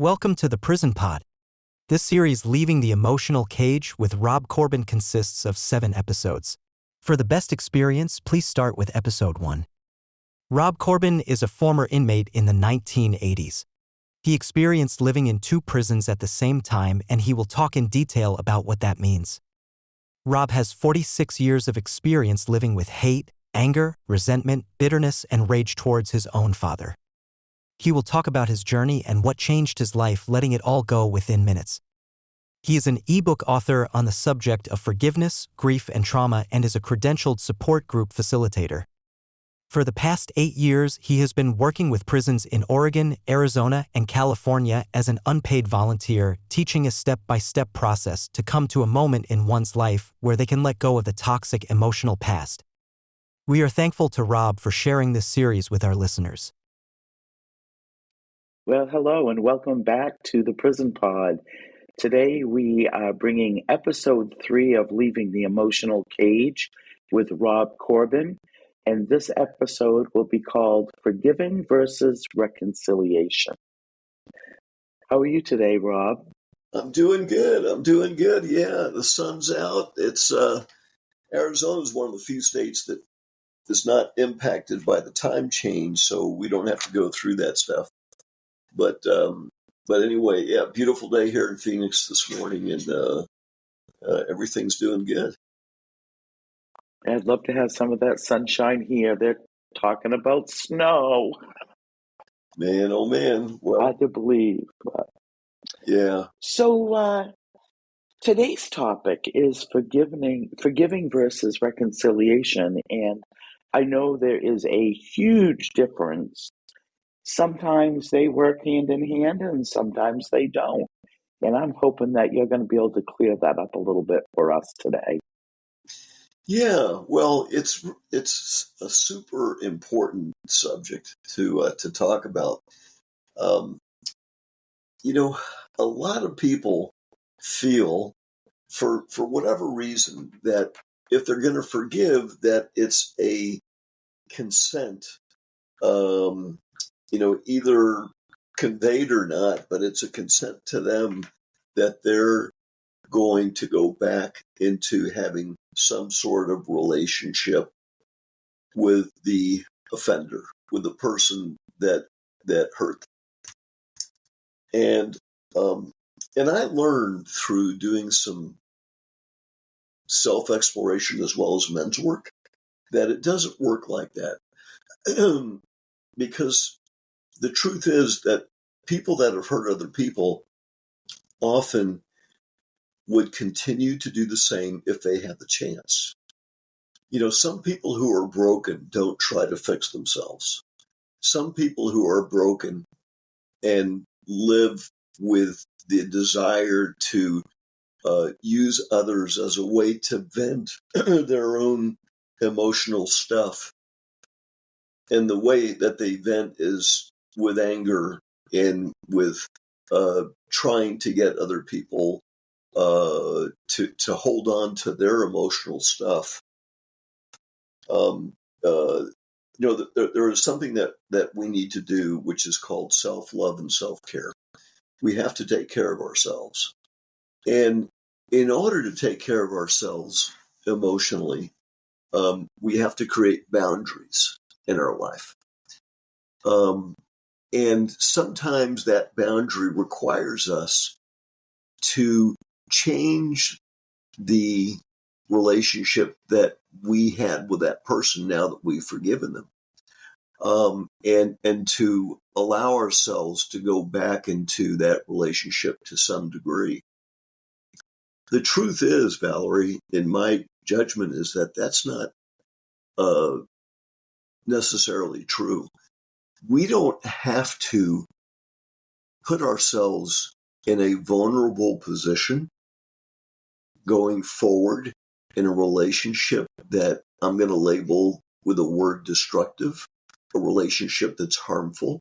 Welcome to the Prison Pod. This series, Leaving the Emotional Cage with Rob Corbin, consists of 7 episodes. For the best experience, please start with episode 1. Rob Corbin is a former inmate in the 1980s. He experienced living in 2 prisons at the same time, and he will talk in detail about what that means. Rob has 46 years of experience living with hate, anger, resentment, bitterness, and rage towards his own father. He will talk about his journey and what changed his life, letting it all go within minutes. He is an ebook author on the subject of forgiveness, grief, and trauma, and is a credentialed support group facilitator. For the past 8 years, he has been working with prisons in Oregon, Arizona, and California as an unpaid volunteer, teaching a step-by-step process to come to a moment in one's life where they can let go of the toxic emotional past. We are thankful to Rob for sharing this series with our listeners. Well, hello and welcome back to the Prison Pod. Today we are bringing episode 3 of Leaving the Emotional Cage with Rob Corbin, and this episode will be called Forgiving versus Reconciliation. How are you today, Rob? I'm doing good. Yeah, the sun's out. It's Arizona is one of the few states that is not impacted by the time change, so we don't have to go through that stuff. But anyway, yeah, beautiful day here in Phoenix this morning, and everything's doing good. I'd love to have some of that sunshine here. They're talking about snow. Man, oh man. Well, Hard to believe. yeah. So today's topic is forgiving versus reconciliation, and I know there is a huge difference. Sometimes they work hand in hand and sometimes they don't. And I'm hoping that you're going to be able to clear that up a little bit for us today. Yeah, well, it's a super important subject to talk about. A lot of people feel, for whatever reason, that if they're going to forgive, that it's a consent, either conveyed or not, but it's a consent to them that they're going to go back into having some sort of relationship with the offender, with the person that hurt them. And I learned through doing some self-exploration as well as mental work that it doesn't work like that. Because the truth is that people that have hurt other people often would continue to do the same if they had the chance. Some people who are broken don't try to fix themselves. Some people who are broken and live with the desire to use others as a way to vent their own emotional stuff. And the way that they vent is with anger and with trying to get other people to hold on to their emotional stuff. There is something that we need to do, which is called self-love and self-care. We have to take care of ourselves. And in order to take care of ourselves emotionally, we have to create boundaries in our life. And sometimes that boundary requires us to change the relationship that we had with that person now that we've forgiven them. And to allow ourselves to go back into that relationship to some degree. The truth is, Valerie, in my judgment, is that that's not necessarily true. We don't have to put ourselves in a vulnerable position going forward in a relationship that I'm going to label with the word destructive, a relationship that's harmful.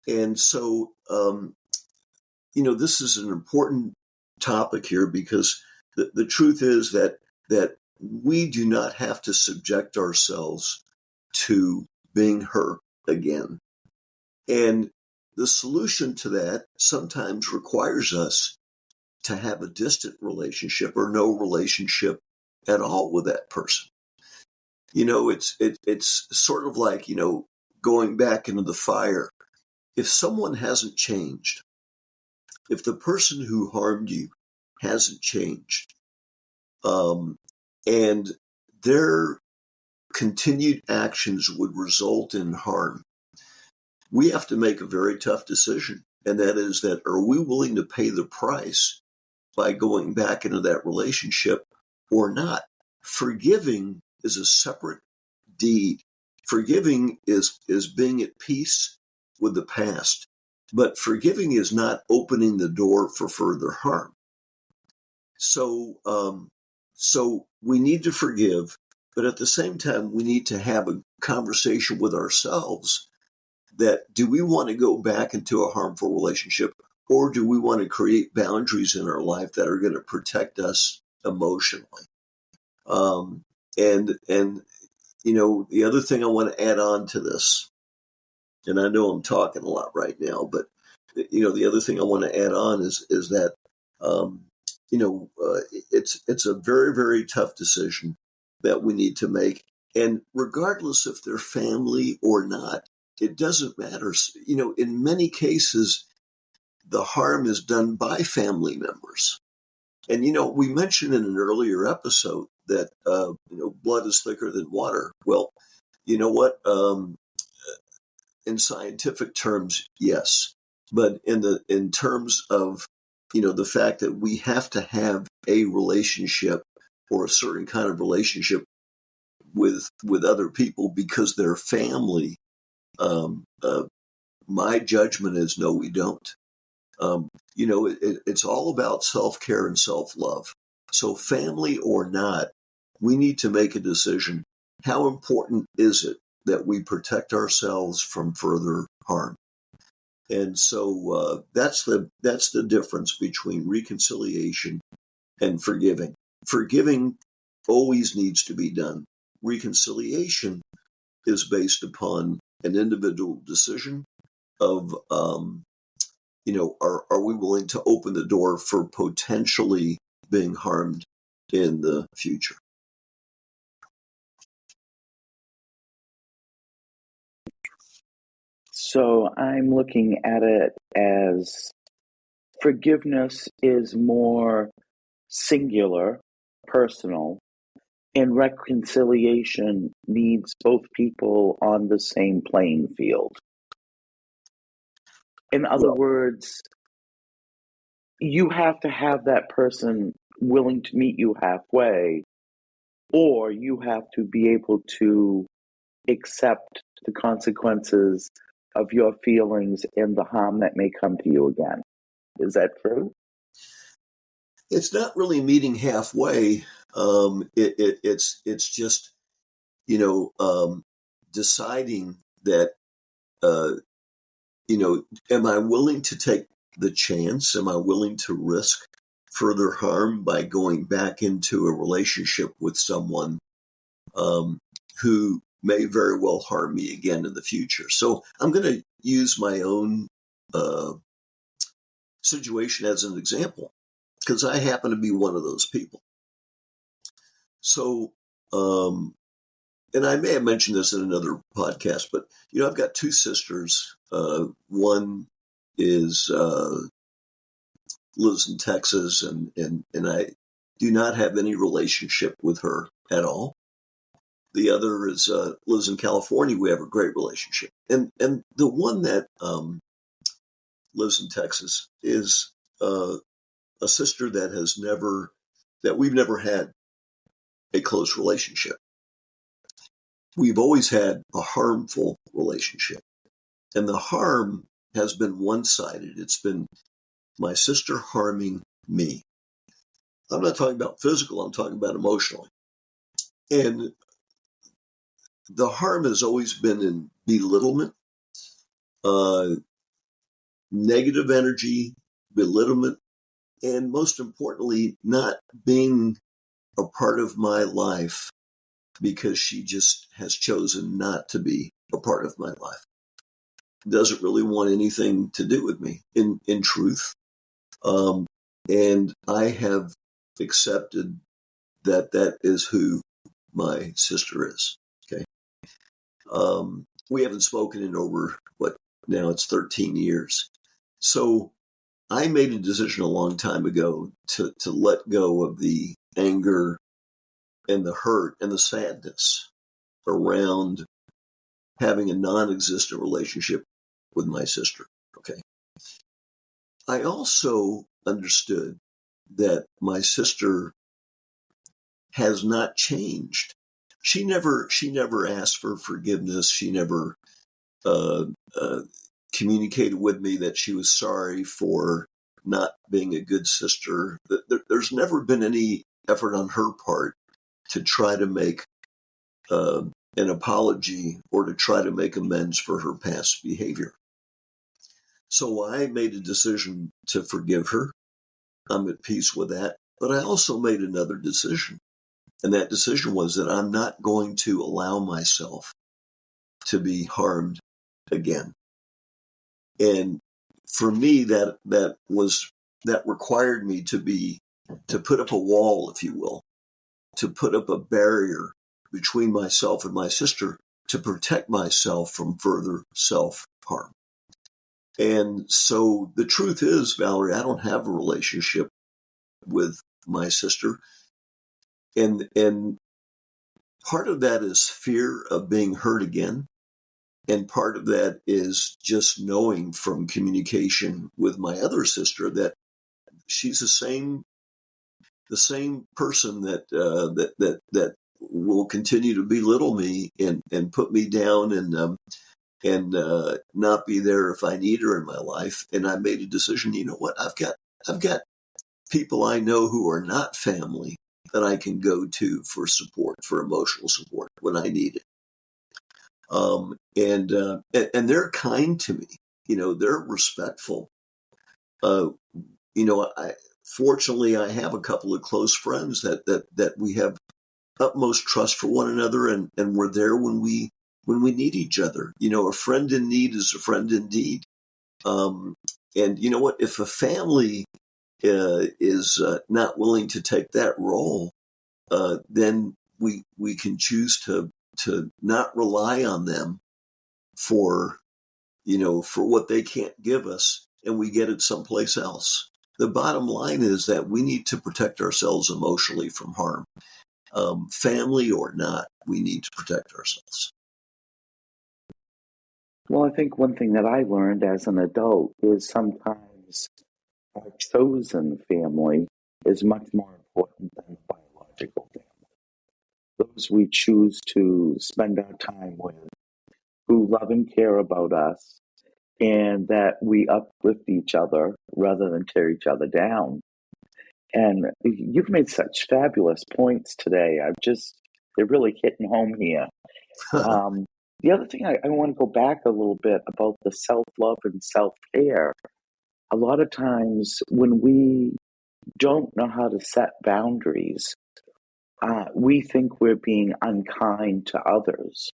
And so, this is an important topic here because the truth is that we do not have to subject ourselves to being hurt again. And the solution to that sometimes requires us to have a distant relationship or no relationship at all with that person. It's sort of like, going back into the fire. If someone hasn't changed, if the person who harmed you hasn't changed, and their continued actions would result in harm, we have to make a very tough decision. And that is that, are we willing to pay the price by going back into that relationship or not? Forgiving is a separate deed. Forgiving is being at peace with the past, but forgiving is not opening the door for further harm. So we need to forgive, but at the same time, we need to have a conversation with ourselves that, do we want to go back into a harmful relationship, or do we want to create boundaries in our life that are going to protect us emotionally? And the other thing I want to add on to this, and I know I'm talking a lot right now, but the other thing I want to add on is that it's a very, very tough decision that we need to make, and regardless if they're family or not, it doesn't matter. In many cases, the harm is done by family members. And, we mentioned in an earlier episode that, blood is thicker than water. Well, you know what? In scientific terms, yes. But in terms of, the fact that we have to have a relationship or a certain kind of relationship with other people because they're family, my judgment is no, we don't. It's all about self-care and self-love. So family or not, we need to make a decision. How important is it that we protect ourselves from further harm? And so that's the difference between reconciliation and forgiving. Forgiving always needs to be done. Reconciliation is based upon an individual decision of, are we willing to open the door for potentially being harmed in the future? So I'm looking at it as forgiveness is more singular, personal, and reconciliation needs both people on the same playing field. In other words, you have to have that person willing to meet you halfway, or you have to be able to accept the consequences of your feelings and the harm that may come to you again. Is that true? It's not really meeting halfway. It's just, deciding that, am I willing to take the chance? Am I willing to risk further harm by going back into a relationship with someone who may very well harm me again in the future? So I'm going to use my own situation as an example, because I happen to be one of those people. So, and I may have mentioned this in another podcast, but, I've got two sisters. One is lives in Texas, and I do not have any relationship with her at all. The other is lives in California. We have a great relationship, and the one that lives in Texas is a sister that we've never had a close relationship. We've always had a harmful relationship, and the harm has been one-sided. It's been my sister harming me. I'm not talking about physical, I'm talking about emotionally. And the harm has always been in belittlement, negative energy, belittlement, and most importantly, not being a part of my life because she just has chosen not to be a part of my life. doesn't really want anything to do with me, in truth. And I have accepted that that is who my sister is. Okay. We haven't spoken in over, now it's 13 years. So I made a decision a long time ago to let go of the anger and the hurt and the sadness around having a non-existent relationship with my sister. Okay. I also understood that my sister has not changed. She never asked for forgiveness. She never uh, uh, communicated with me that she was sorry for not being a good sister. There's never been any effort on her part to try to make uh, an apology or to try to make amends for her past behavior. So I made a decision to forgive her. I'm at peace with that. But I also made another decision. And that decision was that I'm not going to allow myself to be harmed again. And for me, that required me to put up a wall, if you will, to put up a barrier between myself and my sister to protect myself from further self-harm. And so the truth is, Valerie, I don't have a relationship with my sister. And part of that is fear of being hurt again. And part of that is just knowing from communication with my other sister that she's the same person that will continue to belittle me and put me down and not be there if I need her in my life. And I made a decision. You know what? I've got people I know who are not family that I can go to for support, for emotional support when I need it. And they're kind to me. They're respectful. Uh, Fortunately, I have a couple of close friends that we have utmost trust for one another, and we're there when we need each other. A friend in need is a friend indeed. And you know what? If a family is not willing to take that role, then we can choose to not rely on them for for what they can't give us, and we get it someplace else. The bottom line is that we need to protect ourselves emotionally from harm. Family or not, we need to protect ourselves. Well, I think one thing that I learned as an adult is sometimes our chosen family is much more important than the biological family. Those we choose to spend our time with, who love and care about us, and that we uplift each other rather than tear each other down. And you've made such fabulous points today. They're really hitting home here. The other thing I want to go back a little bit about the self-love and self-care. A lot of times when we don't know how to set boundaries, we think we're being unkind to others,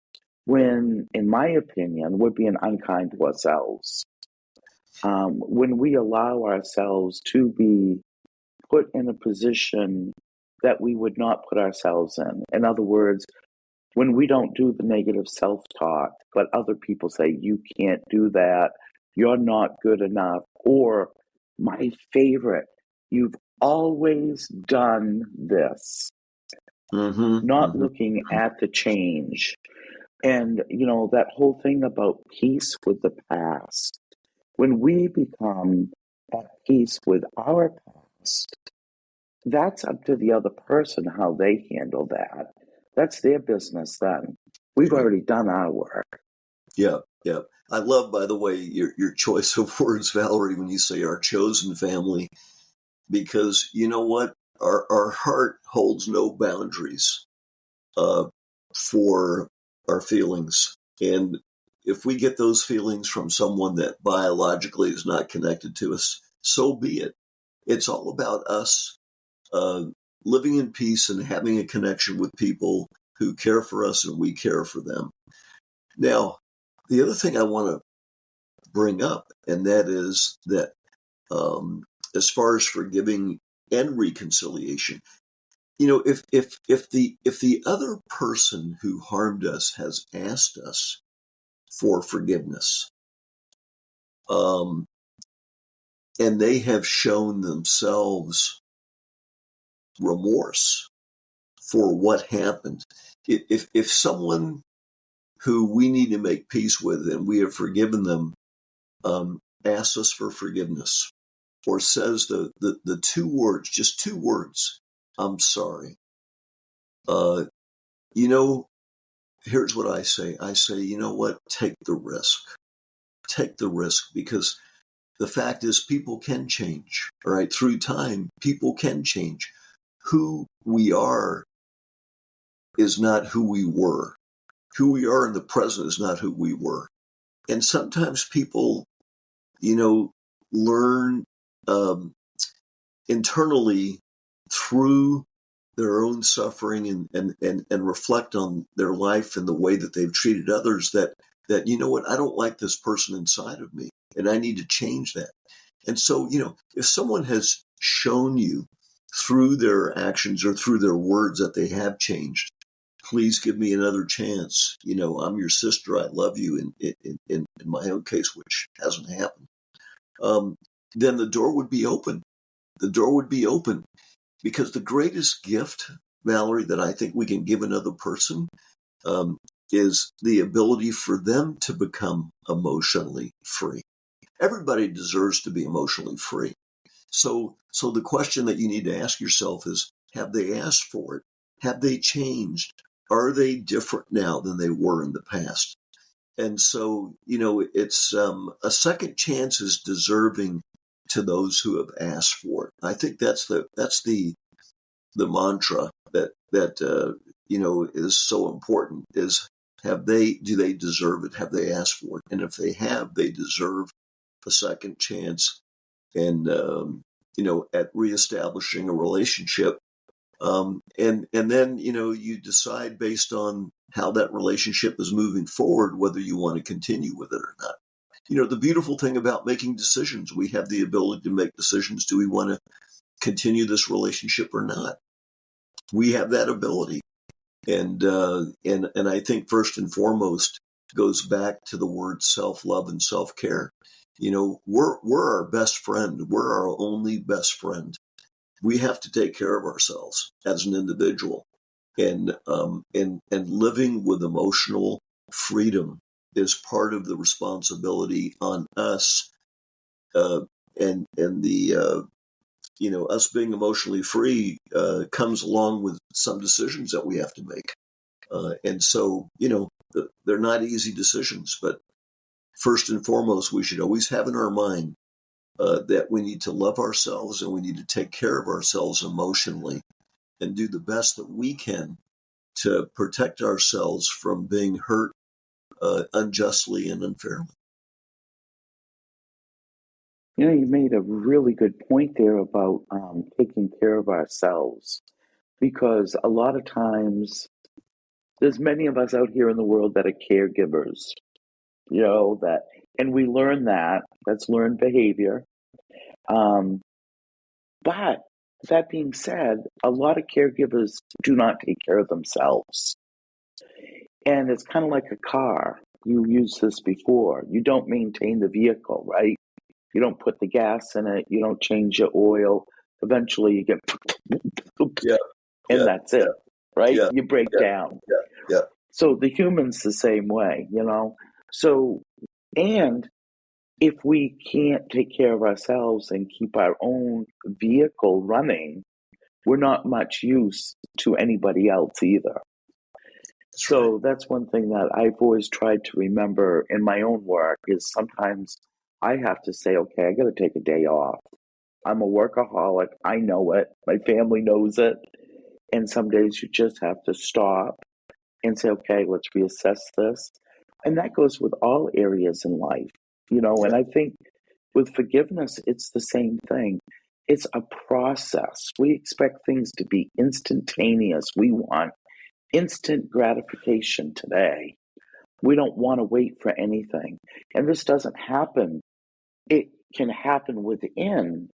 when, in my opinion, we're being unkind to ourselves. When we allow ourselves to be put in a position that we would not put ourselves in. In other words, when we don't do the negative self-talk, but other people say, you can't do that, you're not good enough, or my favorite, you've always done this, not looking at the change. And, that whole thing about peace with the past, when we become at peace with our past, that's up to the other person how they handle that. That's their business then. We've already done our work. Yeah, yeah. I love, by the way, your choice of words, Valerie, when you say our chosen family, because you know what? Our heart holds no boundaries for our feelings. And if we get those feelings from someone that biologically is not connected to us, so be it. It's all about us uh, living in peace and having a connection with people who care for us and we care for them. Now, the other thing I want to bring up, and that is that as far as forgiving and reconciliation, if the other person who harmed us has asked us for forgiveness, and they have shown themselves remorse for what happened, if someone who we need to make peace with and we have forgiven them asks us for forgiveness, or says the two words, just two words, "I'm sorry," uh, you know, here's what I say. I say, you know what? Take the risk. Take the risk, because the fact is people can change, all right? Through time, people can change. Who we are is not who we were. Who we are in the present is not who we were. And sometimes people, learn um, internally through their own suffering and reflect on their life and the way that they've treated others, that you know what, I don't like this person inside of me and I need to change that. And so, if someone has shown you through their actions or through their words that they have changed, please give me another chance. I'm your sister. I love you. In my own case, which hasn't happened, then the door would be open. The door would be open, because the greatest gift, Valerie, that I think we can give another person is the ability for them to become emotionally free. Everybody deserves to be emotionally free. So the question that you need to ask yourself is, have they asked for it? Have they changed? Are they different now than they were in the past? And so, it's a second chance is deserving to those who have asked for it. I think that's the mantra that is so important, is do they deserve it? Have they asked for it? And if they have, they deserve a second chance. And at reestablishing a relationship, and then you decide based on how that relationship is moving forward whether you want to continue with it or not. The beautiful thing about making decisions, we have the ability to make decisions. Do we want to continue this relationship or not? We have that ability. And I think first and foremost goes back to the word self-love and self-care. We're our best friend. We're our only best friend. We have to take care of ourselves as an individual, and living with emotional freedom is part of the responsibility on us, and the us being emotionally free comes along with some decisions that we have to make. And so, they're not easy decisions, but first and foremost, we should always have in our mind that we need to love ourselves and we need to take care of ourselves emotionally and do the best that we can to protect ourselves from being hurt unjustly and unfairly. You made a really good point there about taking care of ourselves, because a lot of times there's many of us out here in the world that are caregivers, and we learn that's learned behavior. But that being said, a lot of caregivers do not take care of themselves. And it's kind of like a car. You used this before. You don't maintain the vehicle, right? You don't put the gas in it. You don't change your oil. Eventually you get, Yeah, and that's it, right? yeah, You break yeah, down. yeah. So the human's the same way, So, and if we can't take care of ourselves and keep our own vehicle running, we're not much use to anybody else either. That's So right. that's one thing that I've always tried to remember in my own work, is sometimes I have to say, okay, I got to take a day off. I'm a workaholic. I know it. My family knows it. And some days you just have to stop and say, okay, let's reassess this. And that goes with all areas in life, Yeah, and I think with forgiveness, it's the same thing. It's a process. We expect things to be instantaneous. We want instant gratification today. We don't want to wait for anything. And this doesn't happen. It can happen within,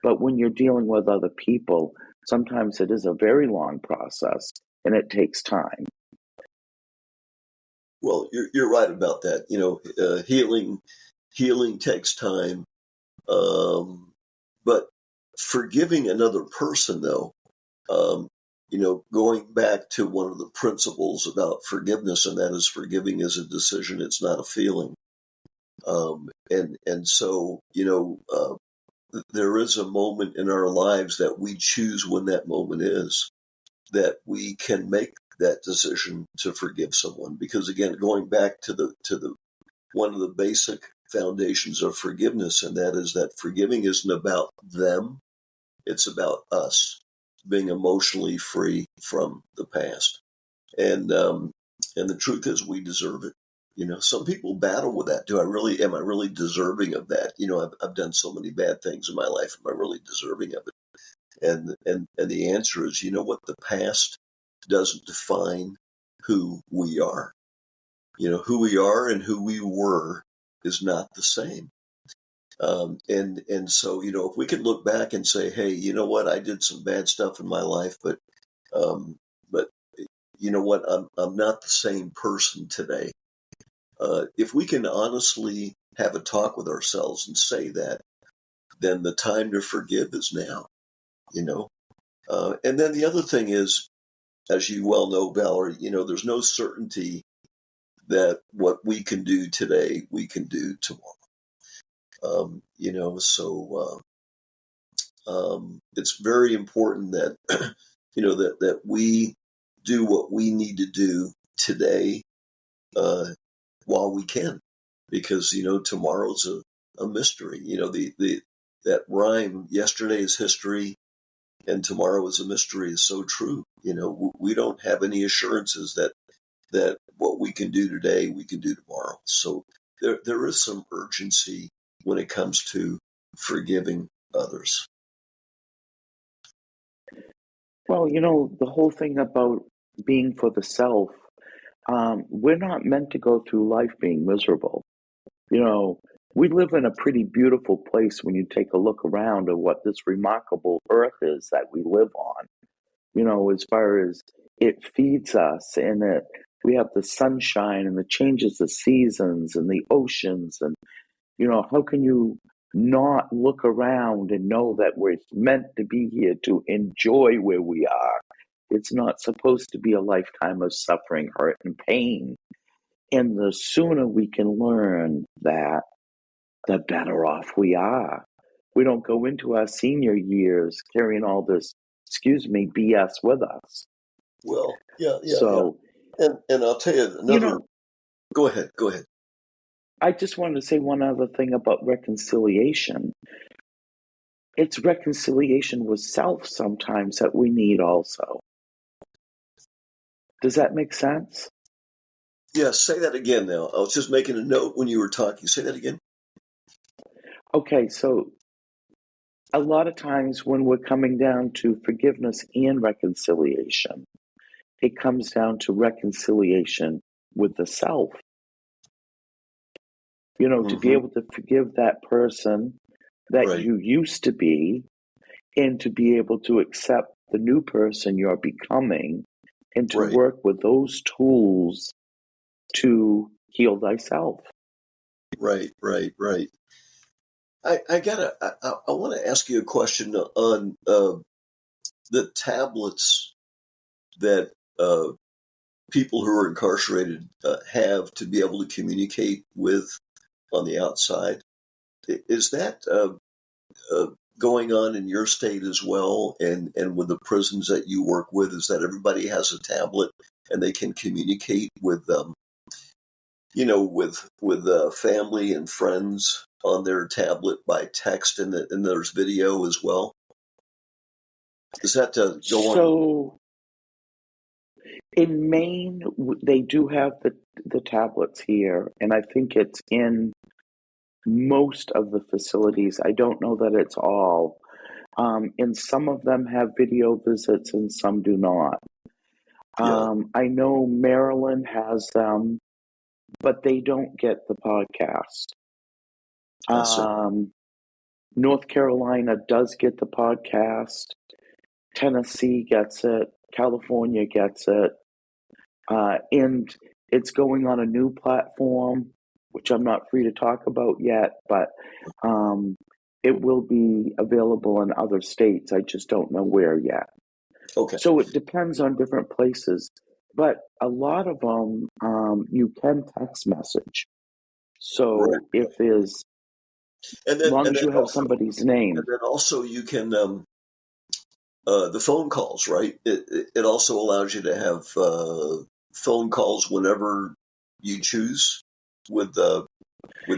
but when you're dealing with other people, sometimes it is a very long process and it takes time. Well, you're right about that. Healing takes time, but forgiving another person, though, going back to one of the principles about forgiveness, and that is forgiving is a decision; it's not a feeling. And so there is a moment in our lives that we choose when that moment is, that we can make that decision to forgive someone. Because again, going back to the one of the basic foundations of forgiveness, and that is that forgiving isn't about them, it's about us being emotionally free from the past. And the truth is, we deserve it. Some people battle with that. Am I really deserving of that? I've done so many bad things in my life. Am I really deserving of it? And the answer is, what? The past doesn't define who we are. Who we are and who we were is not the same. And so, if we could look back and say, hey, you know what? I did some bad stuff in my life, but you know what? I'm not the same person today. If we can honestly have a talk with ourselves and say that, then the time to forgive is now. And then the other thing is, as you well know, Valerie, there's no certainty that what we can do today, we can do tomorrow. So it's very important that, that we do what we need to do today while we can, because, tomorrow's a mystery. That rhyme, yesterday is history and tomorrow is a mystery, is so true. We don't have any assurances that what we can do today, we can do tomorrow. So there is some urgency when it comes to forgiving others. Well, the whole thing about being for the self, we're not meant to go through life being miserable. We live in a pretty beautiful place when you take a look around at what this remarkable earth is that we live on. As far as it feeds us, and that we have the sunshine and the changes of seasons and the oceans, and how can you not look around and know that we're meant to be here to enjoy where we are? It's not supposed to be a lifetime of suffering, hurt, and pain. And the sooner we can learn that, the better off we are. We don't go into our senior years carrying all this, BS with us. Well, yeah. So, And I'll tell you another. Go ahead. I just wanted to say one other thing about reconciliation. It's reconciliation with self sometimes that we need also. Does that make sense? Yeah, say that again now. I was just making a note when you were talking. Say that again. Okay, so a lot of times when we're coming down to forgiveness and reconciliation, it comes down to reconciliation with the self. To be able to forgive that person that Right. you used to be, and to be able to accept the new person you're becoming, and to work with those tools to heal thyself. Right. I want to ask you a question on the tablets that people who are incarcerated have to be able to communicate with on the outside. Is that going on in your state as well, and with the prisons that you work with? Is that everybody has a tablet and they can communicate with with family and friends on their tablet by text, and there's video as well? Is that go on? So in Maine, they do have the tablets here, and I think it's in most of the facilities. I don't know that it's all. And some of them have video visits and some do not. Yeah. I know Maryland has them. but they don't get the podcast. I see. North Carolina does get the podcast. Tennessee gets it. California gets it. And it's going on a new platform, which I'm not free to talk about yet, but it will be available in other states. I just don't know where yet. Okay. So it depends on different places. But a lot of them, you can text message. So Right. if there's, And as then long and as then you have also somebody's name, you can the phone calls, right? It also allows you to have phone calls whenever you choose with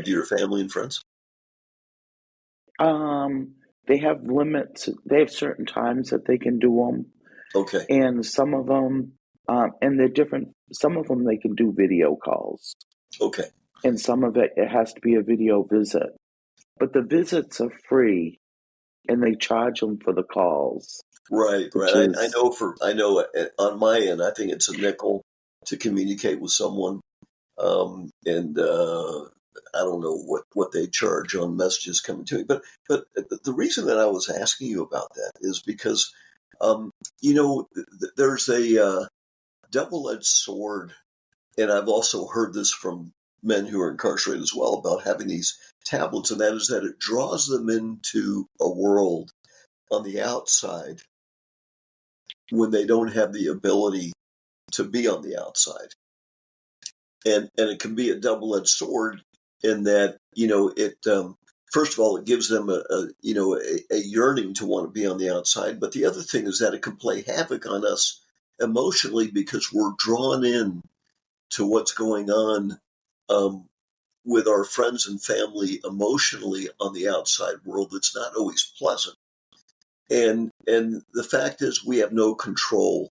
your family and friends. they have limits. They have certain times that they can do them. Okay. And some of them, and they're different. Some of them they can do video calls, Okay. and some of it has to be a video visit. But the visits are free, and they charge them for the calls, Right. which Right. I is know on my end, I think it's a nickel to communicate with someone. And I don't know what they charge on messages coming to me, but the reason that I was asking you about that is because um, there's a double-edged sword, and I've also heard this from men who are incarcerated as well about having these tablets, and that is that it draws them into a world on the outside when they don't have the ability to be on the outside. And it can be a double-edged sword in that it first of all it gives them a yearning to want to be on the outside, but the other thing is that it can play havoc on us emotionally because we're drawn in to what's going on um, with our friends and family emotionally on the outside world that's not always pleasant. And the fact is we have no control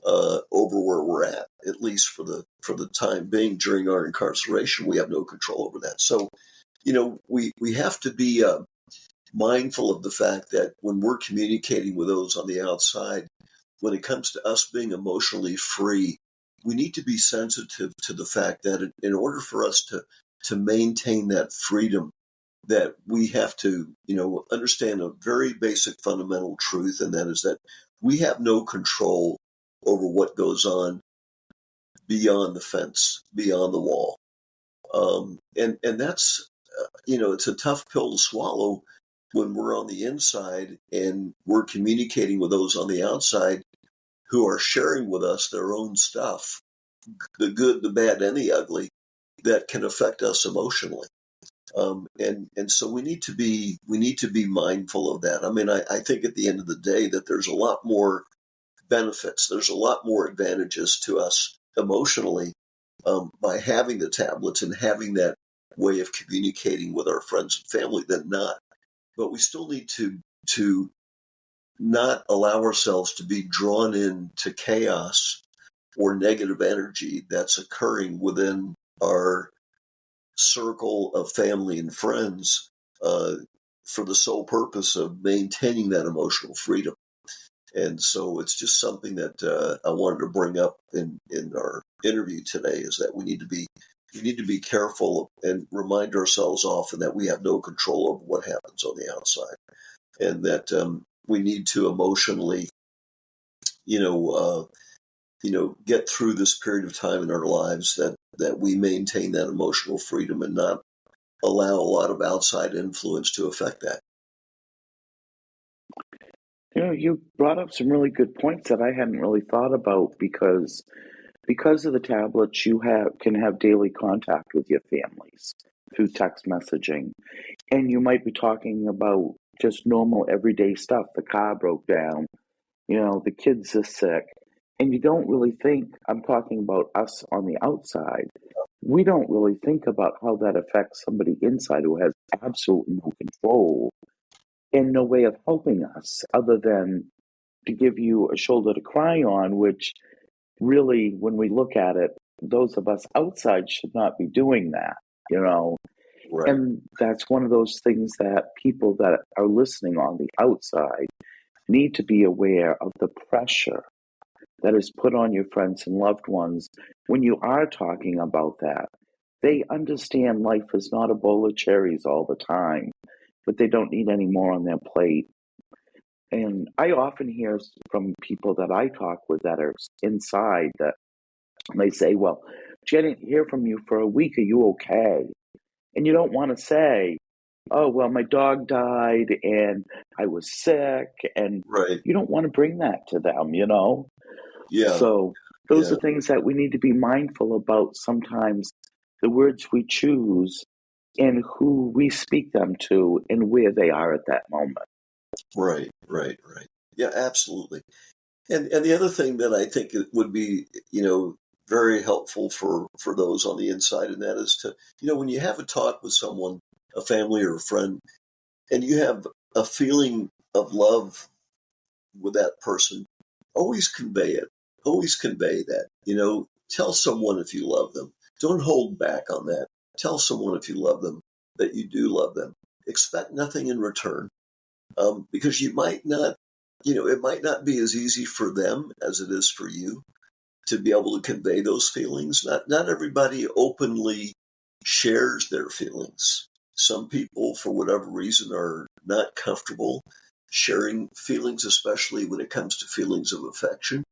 over where we're at least for the time being during our incarceration. We have no control over that. So, we have to be mindful of the fact that when we're communicating with those on the outside, when it comes to us being emotionally free, we need to be sensitive to the fact that in order for us to maintain that freedom, that we have to, understand a very basic fundamental truth, and that is that we have no control over what goes on beyond the fence, beyond the wall. And that's, it's a tough pill to swallow when we're on the inside and we're communicating with those on the outside who are sharing with us their own stuff, the good, the bad, and the ugly, that can affect us emotionally. And so we need to be mindful of that. I mean, I think at the end of the day that there's a lot more benefits. There's a lot more advantages to us emotionally by having the tablets and having that way of communicating with our friends and family than not. But we still need to not allow ourselves to be drawn into chaos or negative energy that's occurring within our circle of family and friends uh, for the sole purpose of maintaining that emotional freedom. And so it's just something that I wanted to bring up in our interview today, is that we need to be careful and remind ourselves often that we have no control over what happens on the outside, and that we need to emotionally, you know, get through this period of time in our lives, that we maintain that emotional freedom and not allow a lot of outside influence to affect that. you brought up some really good points that I hadn't really thought about because of the tablets, you can have daily contact with your families through text messaging, and you might be talking about just normal everyday stuff. The car broke down, the kids are sick, and you don't really think. I'm talking about us on the outside. We don't really think about how that affects somebody inside who has absolutely no control and no way of helping us other than to give you a shoulder to cry on, which really, when we look at it, those of us outside should not be doing that, you know. Right. And that's one of those things that people that are listening on the outside need to be aware of, the pressure that is put on your friends and loved ones when you are talking about that. They understand life is not a bowl of cherries all the time, but they don't need any more on their plate. And I often hear from people that I talk with that are inside that they say, well, gee, I didn't hear from you for a week. Are you okay? And you don't want to say, oh, well, my dog died and I was sick. And Right. you don't want to bring that to them, you know? Yeah. So those Yeah. are things that we need to be mindful about sometimes, the words we choose and who we speak them to and where they are at that moment. Right. Yeah, absolutely. And the other thing that I think it would be, very helpful for those on the inside, and that is to, when you have a talk with someone, a family or a friend, and you have a feeling of love with that person, always convey it. Always convey that. Tell someone if you love them. Don't hold back on that. Tell someone if you love them that you do love them. Expect nothing in return, because you might not, it might not be as easy for them as it is for you to be able to convey those feelings. Not everybody openly shares their feelings. Some people, for whatever reason, are not comfortable sharing feelings, especially when it comes to feelings of affection.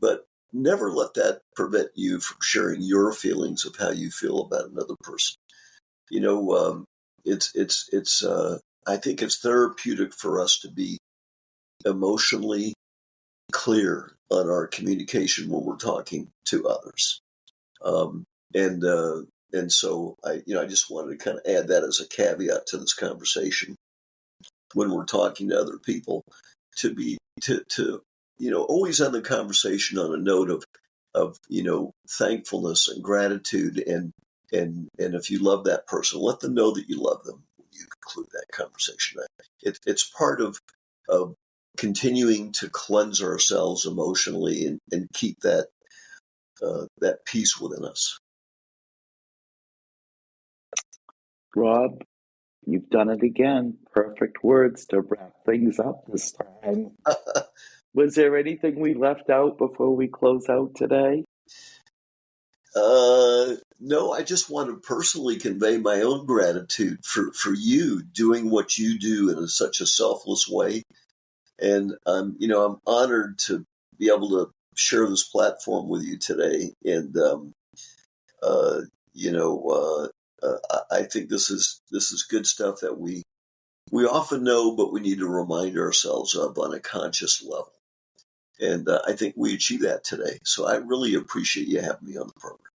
But never let that prevent you from sharing your feelings of how you feel about another person. It's I think it's therapeutic for us to be emotionally clear on our communication when we're talking to others. Um, and so I just wanted to kind of add that as a caveat to this conversation when we're talking to other people, to be to always end the conversation on a note of thankfulness and gratitude, and if you love that person, let them know that you love them when you conclude that conversation. It's part of continuing to cleanse ourselves emotionally and keep that peace within us. Rob, you've done it again. Perfect words to wrap things up this time. Was there anything we left out before we close out today? No, I just want to personally convey my own gratitude for you doing what you do in such a selfless way. And I'm honored to be able to share this platform with you today. And, uh, you know, I think this is good stuff that we often know, but we need to remind ourselves of on a conscious level. And I think we achieve that today. So I really appreciate you having me on the program.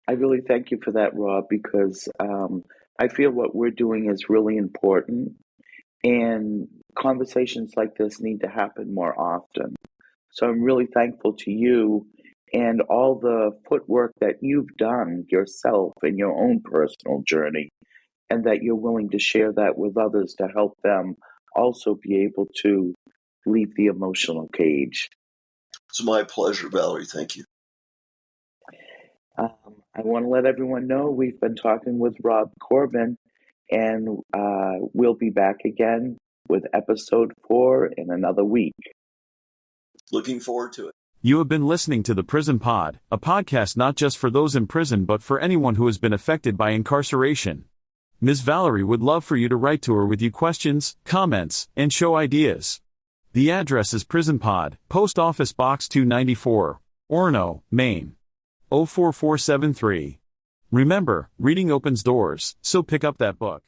I really thank you for that, Rob, because I feel what we're doing is really important, and conversations like this need to happen more often. So I'm really thankful to you and all the footwork that you've done yourself in your own personal journey, and that you're willing to share that with others to help them also be able to leave the emotional cage. It's my pleasure, Valerie. Thank you. I want to let everyone know we've been talking with Rob Corbin, and we'll be back again with episode 4 in another week. Looking forward to it. You have been listening to The Prison Pod, a podcast not just for those in prison but for anyone who has been affected by incarceration. Ms. Valerie would love for you to write to her with your questions, comments, and show ideas. The address is Prison Pod, Post Office Box 294, Orono, Maine. 04473. Remember, reading opens doors, so pick up that book.